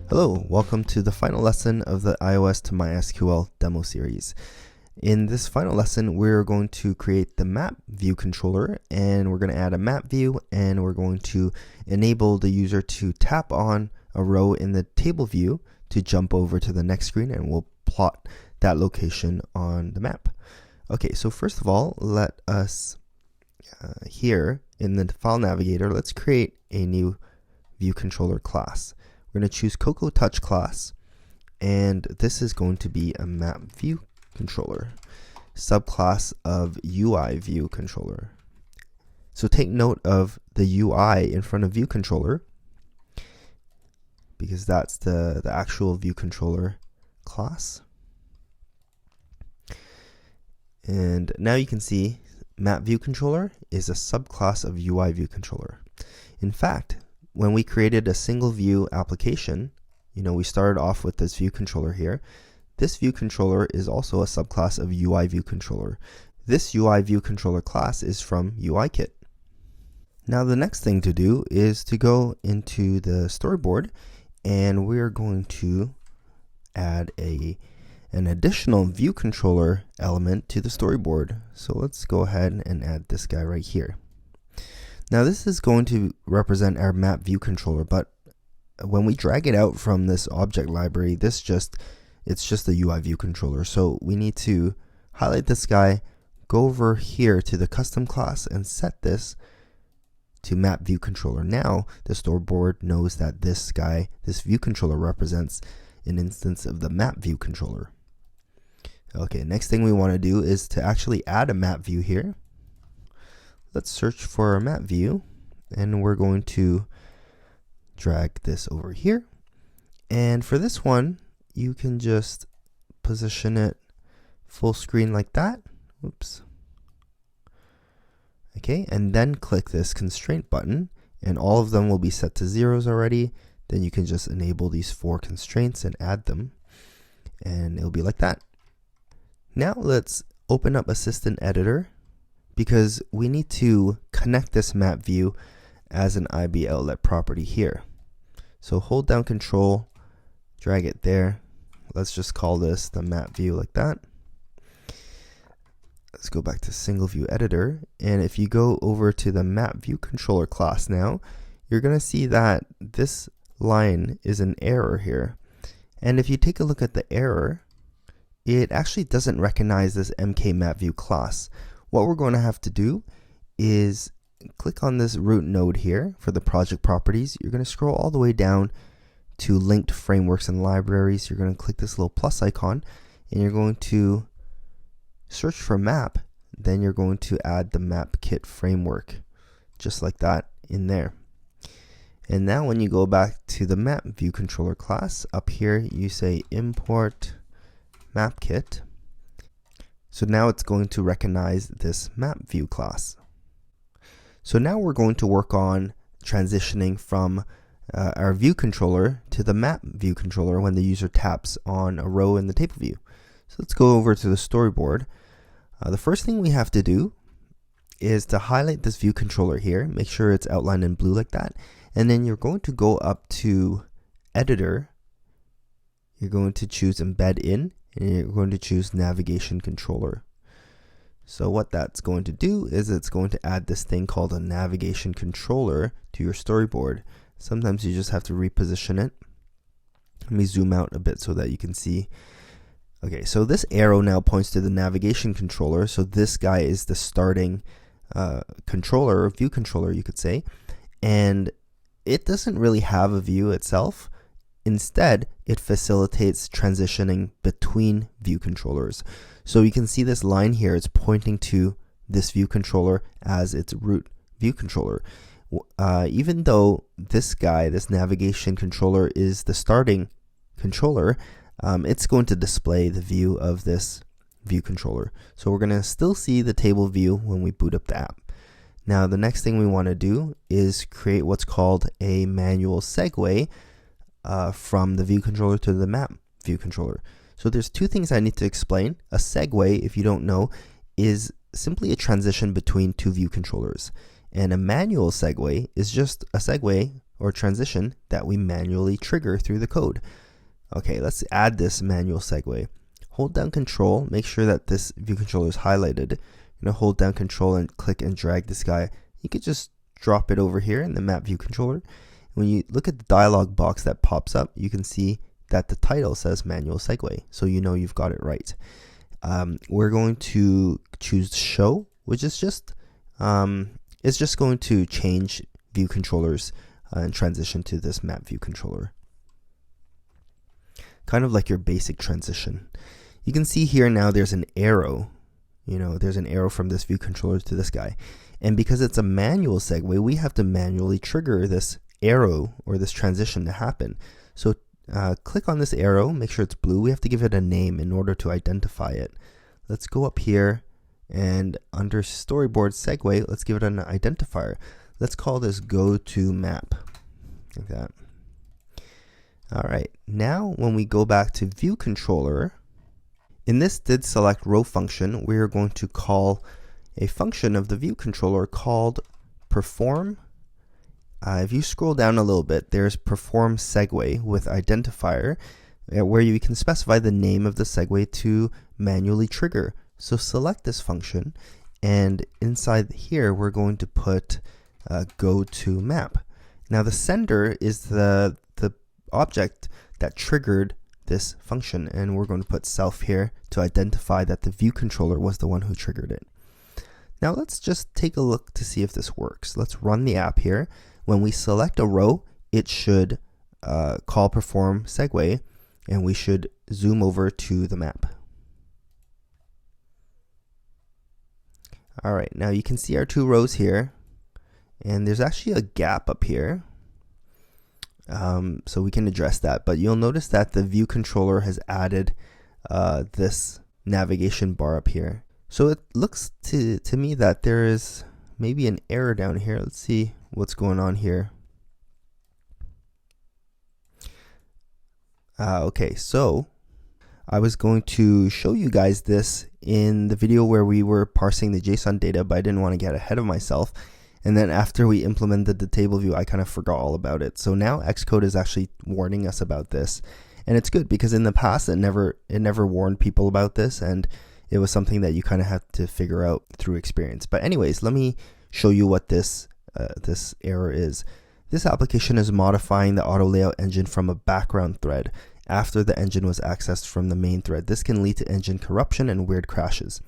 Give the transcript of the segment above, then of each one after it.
Hello, welcome to the final lesson of the iOS to MySQL demo series. In this final lesson, we're going to create the map view controller, and we're going to add a map view, and we're going to enable the user to tap on a row in the table view to jump over to the next screen, and we'll plot that location on the map. Okay, so first of all, let us here in the file navigator, let's create a new view controller class. We're going to choose CodeWithChris class, and this is going to be a map view controller, subclass of UI view controller. So take note of the UI in front of view controller, because that's the actual view controller class. And now you can see map view controller is a subclass of UI view controller. In fact, when we created a single view application, we started off with this view controller here. This view controller is also a subclass of UI view controller. This UI view controller class is from UIKit. Now the next thing to do is to go into the storyboard, and we're going to add an additional view controller element to the storyboard. So let's go ahead and add this guy right here. Now this is going to represent our map view controller, but when we drag it out from this object library, it's just the UI view controller. So we need to highlight this guy, go over here to the custom class, and set this to map view controller. Now the storyboard knows that this view controller represents an instance of the map view controller. Okay, next thing we want to do is to actually add a map view here. Let's search for a map view, and we're going to drag this over here. And for this one, you can just position it full screen like that. Oops. Okay, and then click this constraint button, and all of them will be set to zeros already. Then you can just enable these 4 constraints and add them, and it'll be like that. Now let's open up Assistant Editor, because we need to connect this map view as an IB outlet property here. So hold down Control, drag it there. Let's just call this the map view like that. Let's go back to Single View Editor, and if you go over to the map view controller class now, you're going to see that this line is an error here. And if you take a look at the error, it actually doesn't recognize this MK map view class. What we're going to have to do is click on this root node here for the project properties. You're going to scroll all the way down to linked frameworks and libraries. You're going to click this little plus icon, and you're going to search for map. Then you're going to add the MapKit framework, just like that in there. And now when you go back to the map view controller class, up here you say import MapKit. So now it's going to recognize this map view class. So now we're going to work on transitioning from our view controller to the map view controller when the user taps on a row in the table view. So let's go over to the storyboard. The first thing we have to do is to highlight this view controller here, make sure it's outlined in blue like that, and then you're going to go up to Editor. You're going to choose Embed In, and you're going to choose Navigation Controller. So what that's going to do is it's going to add this thing called a Navigation Controller to your storyboard. Sometimes you just have to reposition it. Let me zoom out a bit so that you can see. Okay, so this arrow now points to the Navigation Controller. So this guy is the starting controller, or view controller you could say. And it doesn't really have a view itself. Instead, it facilitates transitioning between view controllers. So you can see this line here, it's pointing to this view controller as its root view controller. Even though this guy, this navigation controller, is the starting controller, it's going to display the view of this view controller. So we're going to still see the table view when we boot up the app. Now the next thing we want to do is create what's called a manual segue from the view controller to the map view controller. So there's 2 things I need to explain. A segue, if you don't know, is simply a transition between 2 view controllers. And a manual segue is just a segue or transition that we manually trigger through the code. Okay, let's add this manual segue. Hold down Control, make sure that this view controller is highlighted. Hold down Control and click and drag this guy. You could just drop it over here in the map view controller. When you look at the dialog box that pops up, you can see that the title says manual segue, so you know you've got it right. We're going to choose show, which is just it's just going to change view controllers and transition to this map view controller. Kind of like your basic transition. You can see here now there's an arrow. There's an arrow from this view controller to this guy. And because it's a manual segue, we have to manually trigger this arrow or this transition to happen. So click on this arrow, make sure it's blue. We have to give it a name in order to identify it. Let's go up here and under Storyboard Segue, let's give it an identifier. Let's call this go to map, like that. All right, now when we go back to view controller, in this did select row function, we're going to call a function of the view controller called perform. If you scroll down a little bit, there's perform segue with identifier, where you can specify the name of the segue to manually trigger. So select this function, and inside here we're going to put go to map. Now the sender is the object that triggered this function, and we're going to put self here to identify that the view controller was the one who triggered it. Now let's just take a look to see if this works. Let's run the app here. When we select a row, it should call perform segue, and we should zoom over to the map. Alright, now you can see our two rows here, and there's actually a gap up here. So we can address that, but you'll notice that the view controller has added this navigation bar up here. So it looks to me that there is maybe an error down here. Let's see what's going on here. Okay, so I was going to show you guys this in the video where we were parsing the JSON data, but I didn't want to get ahead of myself. And then after we implemented the table view, I kind of forgot all about it. So now Xcode is actually warning us about this. And it's good because in the past it never warned people about this, and it was something that you kind of have to figure out through experience. But anyways, let me show you what this error is. This application is modifying the auto layout engine from a background thread after the engine was accessed from the main thread. This can lead to engine corruption and weird crashes.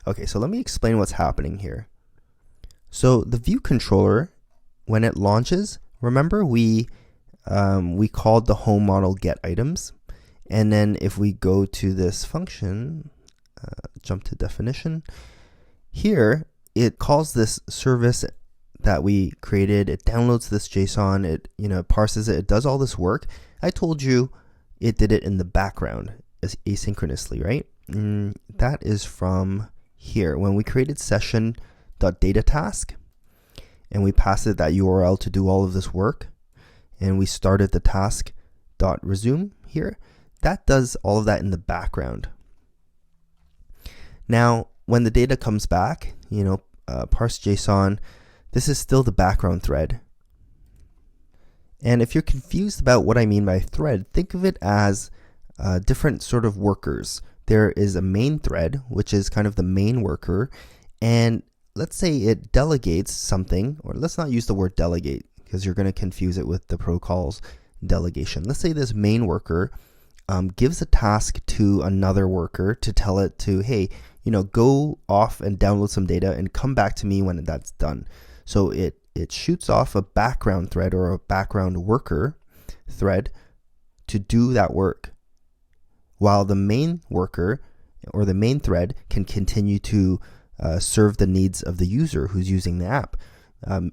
Okay, so let me explain what's happening here. So the view controller, when it launches, remember we called the home model get items, and then if we go to this function, jump to definition, here it calls this service that we created. It downloads this JSON, it parses it, it does all this work. I told you it did it in the background as asynchronously, right? That is from here when we created session.data task, and we passed it that URL to do all of this work, and we started the task.resume here. That does all of that in the background. Now when the data comes back, parse JSON, this is still the background thread. And if you're confused about what I mean by thread, think of it as different sort of workers. There is a main thread, which is kind of the main worker, and let's say it delegates something, or let's not use the word delegate because you're going to confuse it with the protocol's delegation. Let's say this main worker gives a task to another worker to tell it to, hey, go off and download some data and come back to me when that's done. So it shoots off a background thread or a background worker thread to do that work, while the main worker or the main thread can continue to serve the needs of the user who's using the app,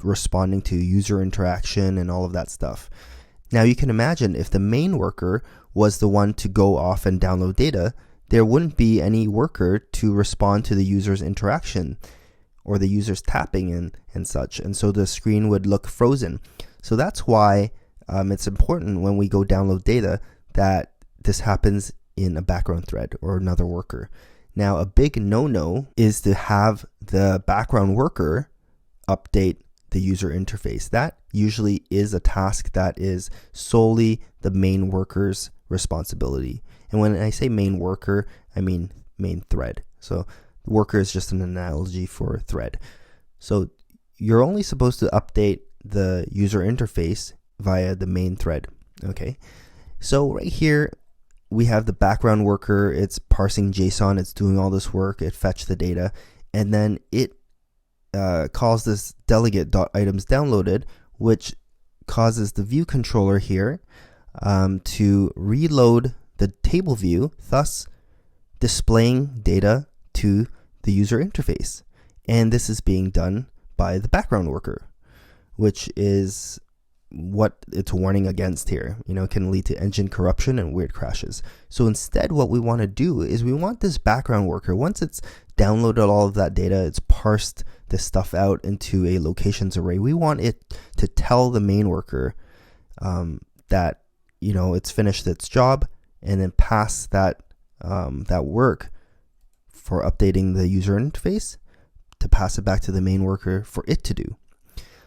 responding to user interaction and all of that stuff. Now you can imagine if the main worker was the one to go off and download data, there wouldn't be any worker to respond to the user's interaction or the user's tapping and such, and so the screen would look frozen. So that's why it's important when we go download data that this happens in a background thread or another worker. Now a big no-no is to have the background worker update the user interface. That usually is a task that is solely the main worker's responsibility. And when I say main worker, I mean main thread. So the worker is just an analogy for thread. So you're only supposed to update the user interface via the main thread. Okay, so right here we have the background worker. It's parsing JSON, it's doing all this work, it fetched the data, and then it calls this delegate.itemsDownloaded, which causes the view controller here to reload the table view, thus displaying data to the user interface. And this is being done by the background worker, which is what it's warning against here. It can lead to engine corruption and weird crashes. So instead, what we want to do is we want this background worker, once it's downloaded all of that data, it's parsed this stuff out into a locations array, we want it to tell the main worker that it's finished its job, and then pass that that work for updating the user interface to pass it back to the main worker for it to do.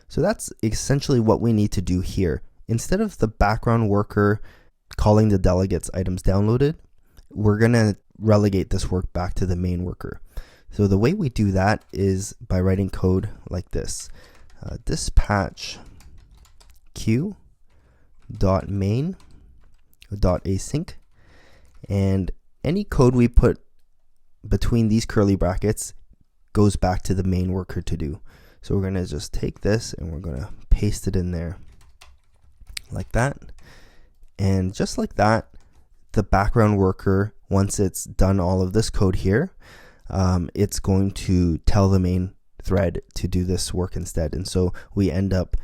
So that's essentially what we need to do here. Instead of the background worker calling the delegates items downloaded, we're going to relegate this work back to the main worker. So the way we do that is by writing code like this. Dispatch queue.main.async, and any code we put between these curly brackets goes back to the main worker to do. So we're going to just take this and we're going to paste it in there like that. And just like that, the background worker, once it's done all of this code here, it's going to tell the main thread to do this work instead. And so we end up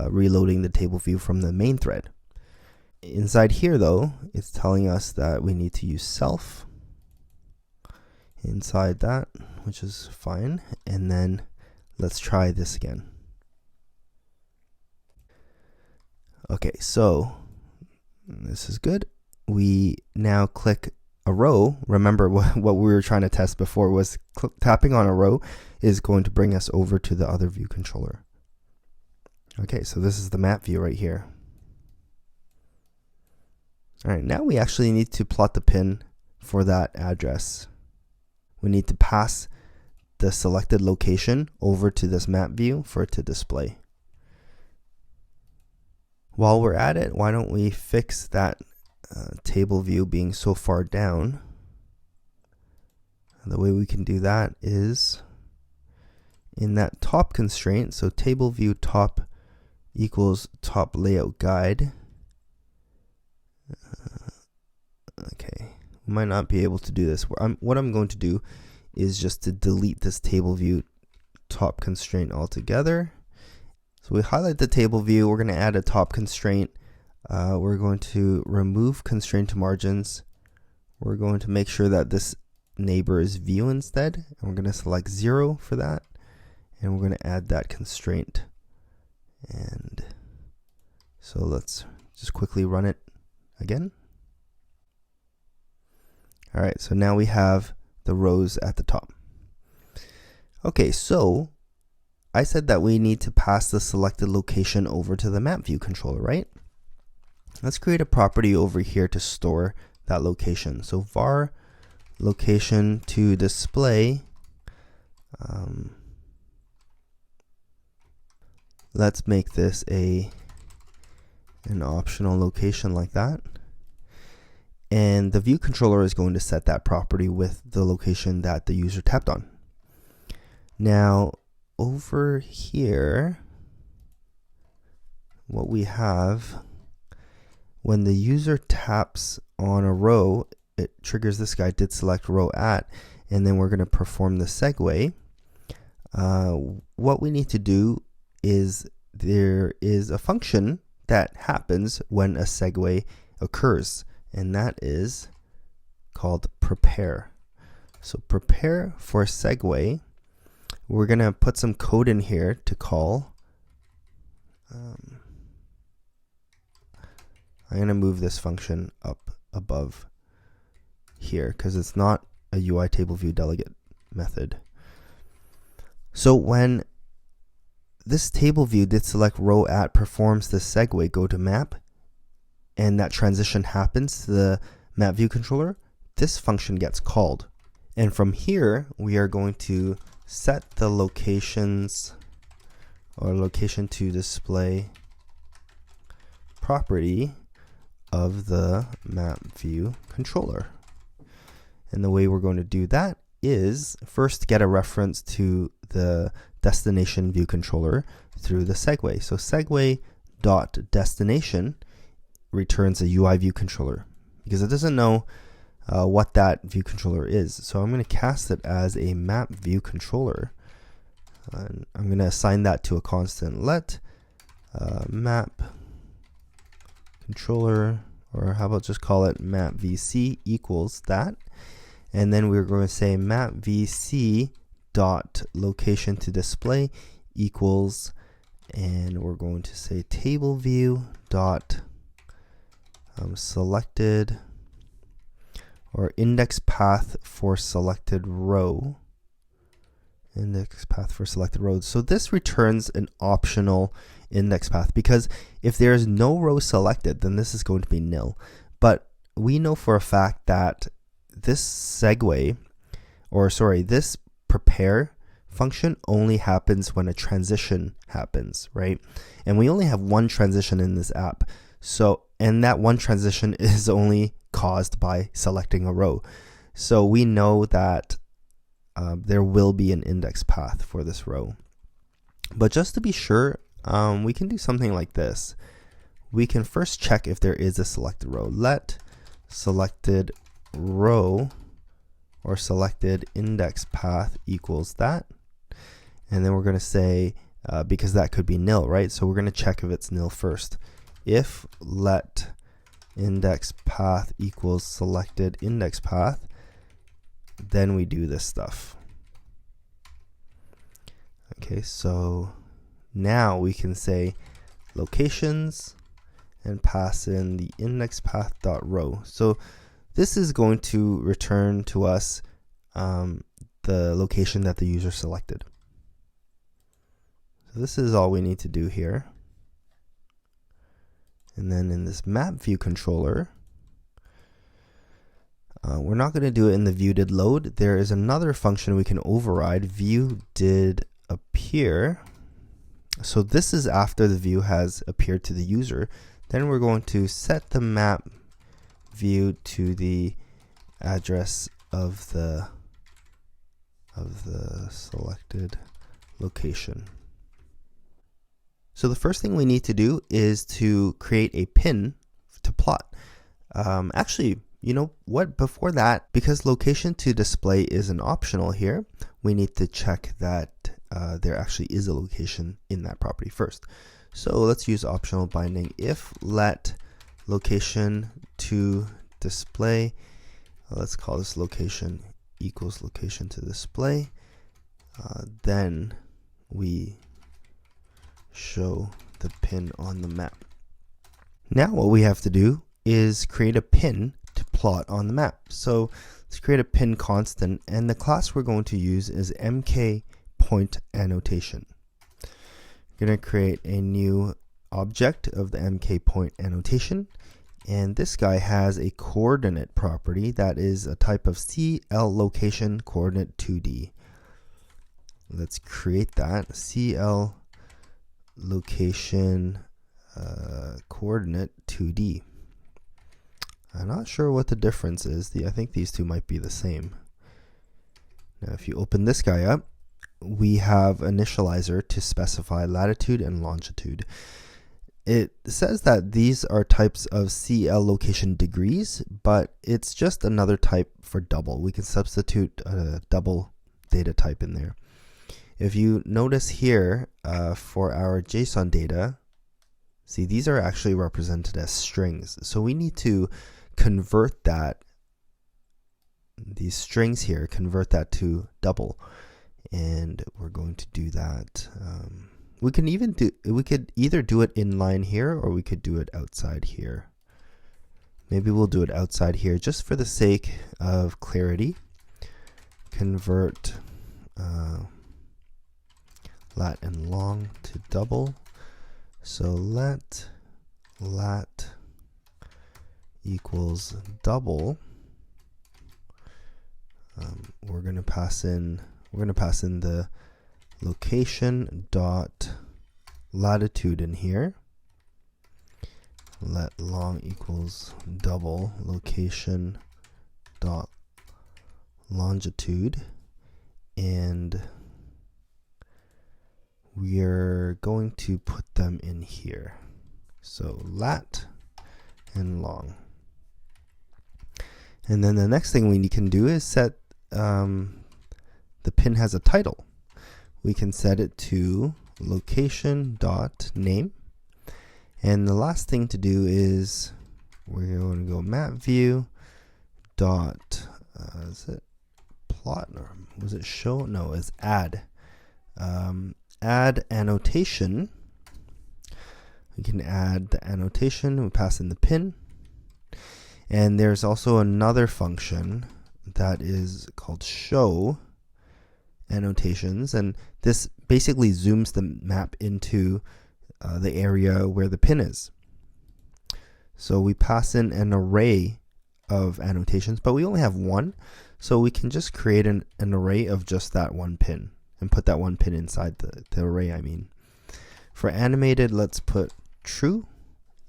reloading the table view from the main thread. Inside here though, it's telling us that we need to use self inside that, which is fine. And then let's try this again. Okay, so this is good. We now click a row. Remember what we were trying to test before was tapping on a row is going to bring us over to the other view controller. Okay, so this is the map view right here. All right, now we actually need to plot the pin for that address. We need to pass the selected location over to this map view for it to display. While we're at it, why don't we fix that table view being so far down? And the way we can do that is in that top constraint, so table view top equals top layout guide. Okay, we might not be able to do this. What I'm going to do is just to delete this table view top constraint altogether. So we highlight the table view, we're going to add a top constraint. We're going to remove constraint to margins. We're going to make sure that this neighbor is view instead, and we're going to select 0 for that, and we're going to add that constraint. And so let's just quickly run it again. All right, so now we have the rows at the top. Okay, so I said that we need to pass the selected location over to the map view controller, right? Let's create a property over here to store that location. So var location to display. Let's make this an optional location like that. And the view controller is going to set that property with the location that the user tapped on. Now over here, what we have, when the user taps on a row, it triggers this guy did select row at, and then we're going to perform the segue. What we need to do is there is a function that happens when a segue occurs, and that is called prepare. So prepare for segue. We're going to put some code in here to call. I'm going to move this function up above here because it's not a UI table view delegate method. So when this table view did select row at performs the segue go to map, and that transition happens to the map view controller, this function gets called. And from here, we are going to set the locations or location to display property of the map view controller. And the way we're going to do that is first get a reference to the destination view controller through the segue. So segue.destination returns a UI view controller because it doesn't know what that view controller is. So I'm going to cast it as a map view controller. And I'm going to assign that to a constant. Let map controller, or how about just call it map VC equals that. And then we're going to say map VC dot location to display equals, and we're going to say table view dot selected or index path for selected row. Index path for selected rows. So this returns an optional index path because if there is no row selected, then this is going to be nil. But we know for a fact that this segue, or sorry, this prepare function only happens when a transition happens, right? And we only have one transition in this app. So, and that one transition is only caused by selecting a row. So we know that there will be an index path for this row. But just to be sure, we can do something like this. We can first check if there is a selected row. Let selected row or selected index path equals that. And then we're going to say, because that could be nil, right? So we're going to check if it's nil first. If let index path equals selected index path, then we do this stuff. Okay, so now we can say locations and pass in the index path dot row. So this is going to return to us the location that the user selected. So this is all we need to do here. And then in this map view controller, we're not going to do it in the view did load. There is another function we can override, view did appear. So this is after the view has appeared to the user. Then we're going to set the map view to the address of the selected location. So the first thing we need to do is to create a pin to plot. Actually, you know what? Before that, because location to display is an optional here, we need to check that there actually is a location in that property first. So let's use optional binding. If let location to display, let's call this location equals location to display, then we show the pin on the map. Now what we have to do is create a pin to plot on the map. So let's create a pin constant, and the class we're going to use is mkPointAnnotation. We're going to create a new object of the mkPointAnnotation, and this guy has a coordinate property that is a type of CL location coordinate 2D. Let's create that CL location coordinate 2D. I'm not sure what the difference is. I think these two might be the same. Now if you open this guy up, we have initializer to specify latitude and longitude. It says that these are types of CL location degrees, but it's just another type for double. We can substitute a double data type in there. If you notice here, for our JSON data, see, these are actually represented as strings. So we need to convert that, these strings here, convert that to double. And we're going to do that. We could either do it inline here, or we could do it outside here. Maybe we'll do it outside here just for the sake of clarity. Convert lat and long to double. So let lat equals double. We're going to pass in the location dot latitude in here. Let long equals double location dot longitude, and we're going to put them in here. So lat and long. And then the next thing we can do is set the pin has a title. We can set it to location dot name. And the last thing to do is we're going to go map view dot is it plot, or was it show? No, it's add. Add annotation. We can add the annotation. We pass in the pin. And there's also another function that is called show annotations, and this basically zooms the map into the area where the pin is. So we pass in an array of annotations, but we only have one, so we can just create an array of just that one pin and put that one pin inside the array. I mean, for animated, let's put true,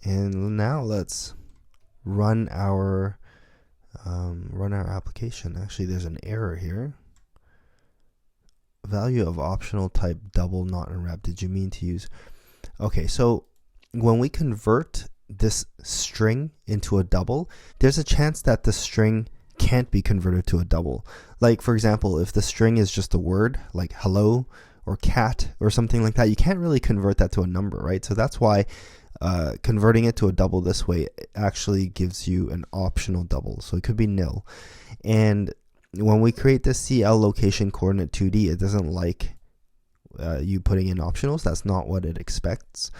and now let's run our application. Actually, there's an error here. Value of optional type double not unwrapped. Did you mean to use? Okay, so when we convert this string into a double, there's a chance that the string can't be converted to a double. Like, for example, if the string is just a word like hello or cat or something like that, you can't really convert that to a number, right? So that's why converting it to a double this way actually gives you an optional double. So it could be nil. And when we create this CL location coordinate 2D, it doesn't like you putting in optionals. That's not what it expects.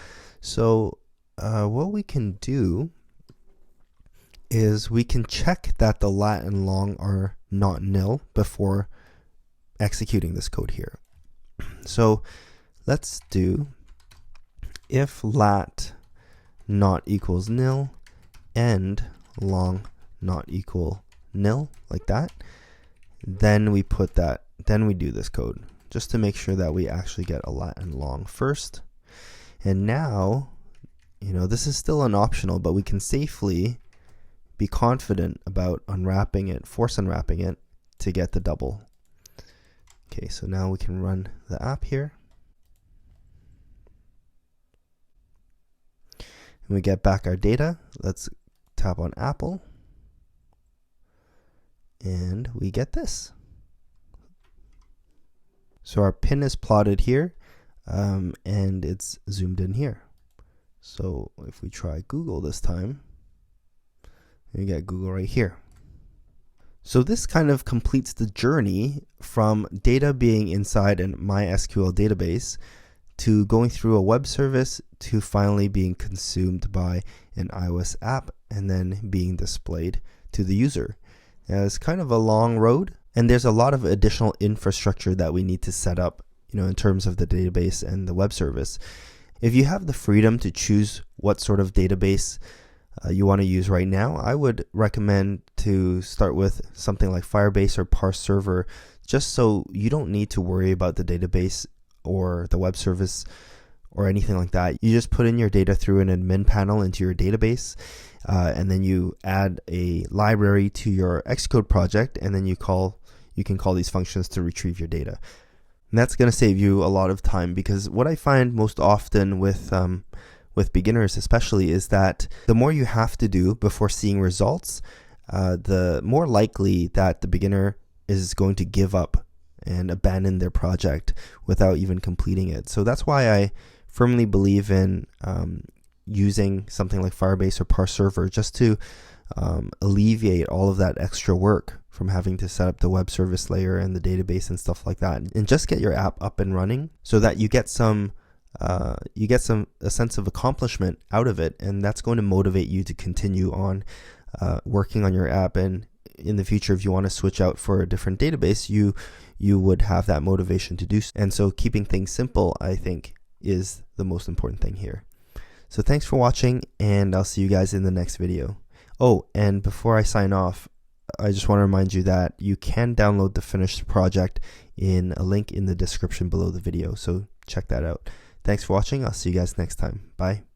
So what we can do is we can check that the lat and long are not nil before executing this code here. So let's do if lat not equals nil and long not equal nil, like that. Then we put that, then we do this code just to make sure that we actually get a lat and long first. And now, you know, this is still an optional, but we can safely be confident about unwrapping it, force unwrapping it to get the double. Okay, so now we can run the app here. And we get back our data. Let's tap on Apple. And we get this. So our pin is plotted here, and it's zoomed in here. So if we try Google this time, we get Google right here. So this kind of completes the journey from data being inside an MySQL database to going through a web service to finally being consumed by an iOS app and then being displayed to the user. Now, it's kind of a long road, and there's a lot of additional infrastructure that we need to set up, you know, in terms of the database and the web service. If you have the freedom to choose what sort of database you want to use right now, I would recommend to start with something like Firebase or Parse Server, just so you don't need to worry about the database or the web service or anything like that. You just put in your data through an admin panel into your database, and then you add a library to your Xcode project, and then you can call these functions to retrieve your data. And that's going to save you a lot of time, because what I find most often with beginners especially is that the more you have to do before seeing results, the more likely that the beginner is going to give up and abandon their project without even completing it. So that's why I firmly believe in using something like Firebase or Parse Server, just to alleviate all of that extra work from having to set up the web service layer and the database and stuff like that, and just get your app up and running so that you get a sense of accomplishment out of it, and that's going to motivate you to continue on working on your app. And in the future, if you want to switch out for a different database, you you would have that motivation to do so. And so keeping things simple, I think, is the most important thing here. So thanks for watching, and I'll see you guys in the next video. Oh, and before I sign off, I just want to remind you that you can download the finished project in a link in the description below the video, so check that out. Thanks for watching. I'll see you guys next time. Bye.